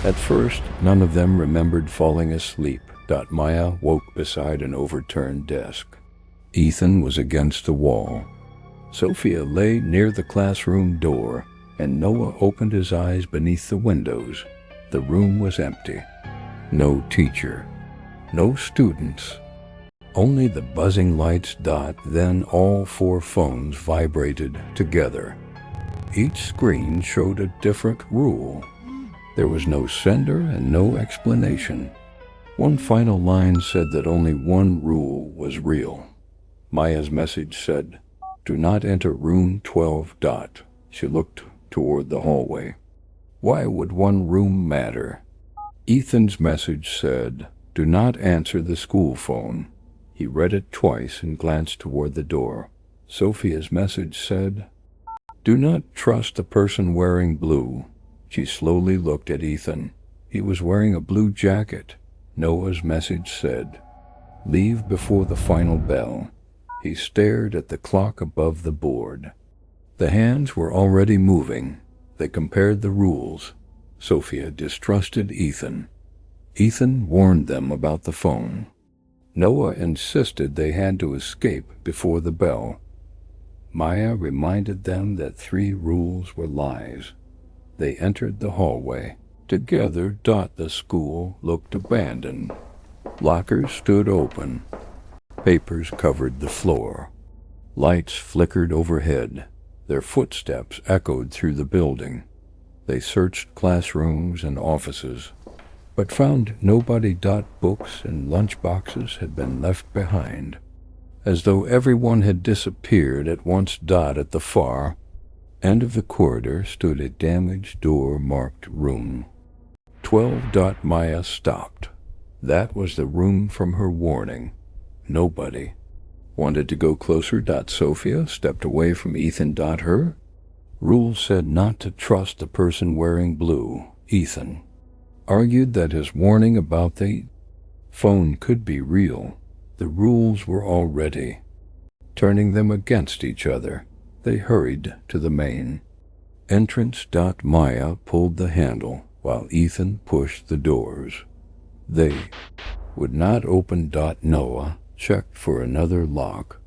At first, none of them remembered falling asleep. Maya woke beside an overturned desk. Ethan was against the wall. Sophia lay near the classroom door, and Noah opened his eyes beneath the windows. The room was empty. No teacher. No students. Only the buzzing lights. Then all 4 phones vibrated together. Each screen showed a different rule. There was no sender and no explanation. One final line said that only one rule was real. Maya's message said, "Do not enter room 12." She looked toward the hallway. Why would one room matter? Ethan's message said, "Do not answer the school phone." He read it twice and glanced toward the door. Sophia's message said, "Do not trust the person wearing blue." She slowly looked at Ethan. He was wearing a blue jacket. Noah's message said, "Leave before the final bell." He stared at the clock above the board. The hands were already moving. They compared the rules. Sophia distrusted Ethan. Ethan warned them about the phone. Noah insisted they had to escape before the bell. Maya reminded them that 3 rules were lies. They entered the hallway. Together, the school looked abandoned. Lockers stood open. Papers covered the floor. Lights flickered overhead. Their footsteps echoed through the building. They searched classrooms and offices, but found nobody. Books and lunchboxes had been left behind. As though everyone had disappeared at once. At the far end of the corridor stood a damaged door marked Room 12. Maya stopped. That was the room from her warning. Nobody wanted to go closer. Sophia stepped away from Ethan. Her rule said not to trust the person wearing blue. Ethan argued that his warning about the phone could be real. The rules were already turning them against each other. They hurried to the main entrance. Maya pulled the handle while Ethan pushed the doors. They would not open. Noah checked for another lock,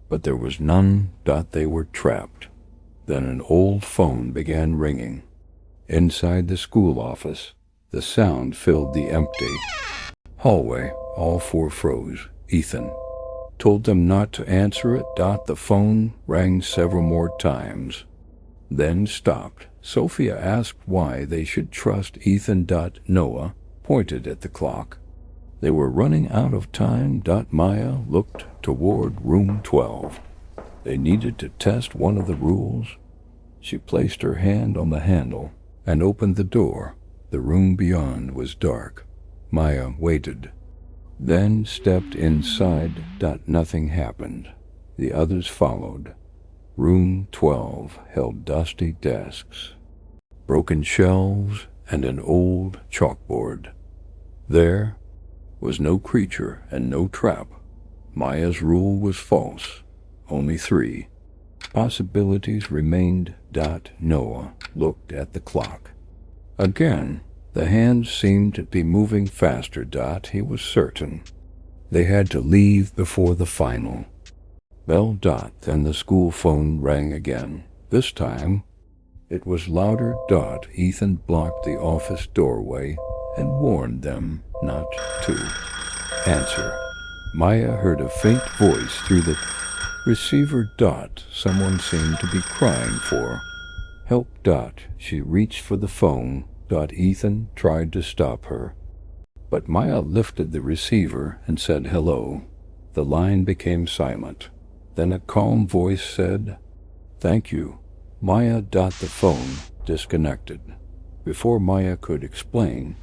but there was none. They were trapped. Then an old phone began ringing. Inside the school office, the sound filled the empty hallway. All 4 froze. Ethan told them not to answer it. The phone rang several more times, then stopped. Sophia asked why they should trust Ethan. Noah pointed at the clock. They were running out of time. Maya looked toward room 12. They needed to test one of the rules. She placed her hand on the handle and opened the door. The room beyond was dark. Maya waited, then stepped inside. Nothing happened. The others followed. Room 12 held dusty desks, broken shelves, and an old chalkboard. There was no creature and no trap. Maya's rule was false. Only 3 possibilities remained. Noah looked at the clock. Again, the hands seemed to be moving faster. He was certain they had to leave before the final bell. Then the school phone rang again. This time, it was louder. Ethan blocked the office doorway and warned them not to answer. Maya heard a faint voice through the receiver. Someone seemed to be crying for help. She reached for the phone. Ethan tried to stop her, but Maya lifted the receiver and said hello. The line became silent. Then a calm voice said, "Thank you." Maya. The phone disconnected. Before Maya could explain,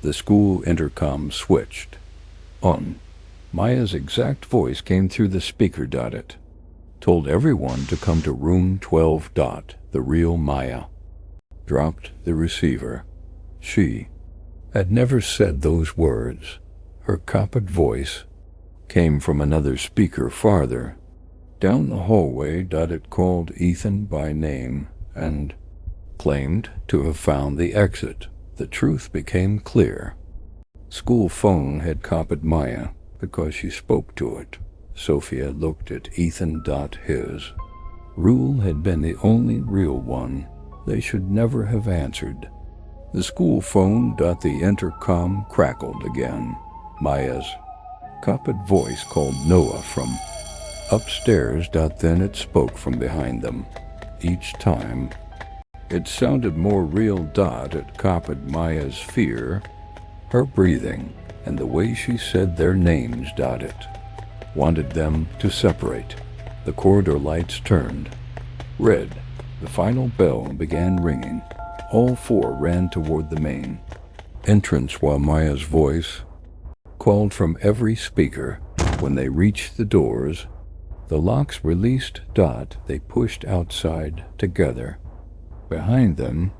the school intercom switched on. Maya's exact voice came through the speaker. It told everyone to come to room 12. The real Maya dropped the receiver. She had never said those words. Her coppered voice came from another speaker farther down the hallway. It called Ethan by name and claimed to have found the exit. The truth became clear. School phone had copied Maya because she spoke to it. Sophia looked at Ethan. His rule had been the only real one. They should never have answered. The school phone. The intercom crackled again. Maya's copied voice called Noah from upstairs. Then it spoke from behind them. Each time, it sounded more real. It copied Maya's fear, her breathing, and the way she said their names. It wanted them to separate. The corridor lights turned red. The final bell began ringing. All four ran toward the main entrance while Maya's voice called from every speaker. When they reached the doors, the locks released. They pushed outside together. Behind them,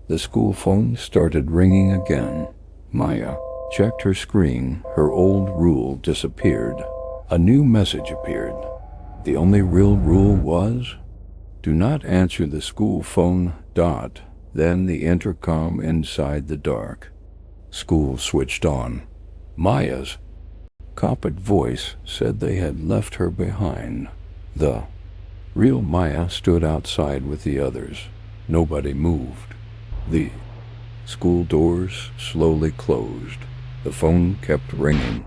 the school phone started ringing again. Maya checked her screen. Her old rule disappeared. A new message appeared. The only real rule was, do not answer the school phone. Then the intercom inside the dark. School switched on. Maya's copied voice said they had left her behind. The real Maya stood outside with the others. Nobody moved. The school doors slowly closed. The phone kept ringing.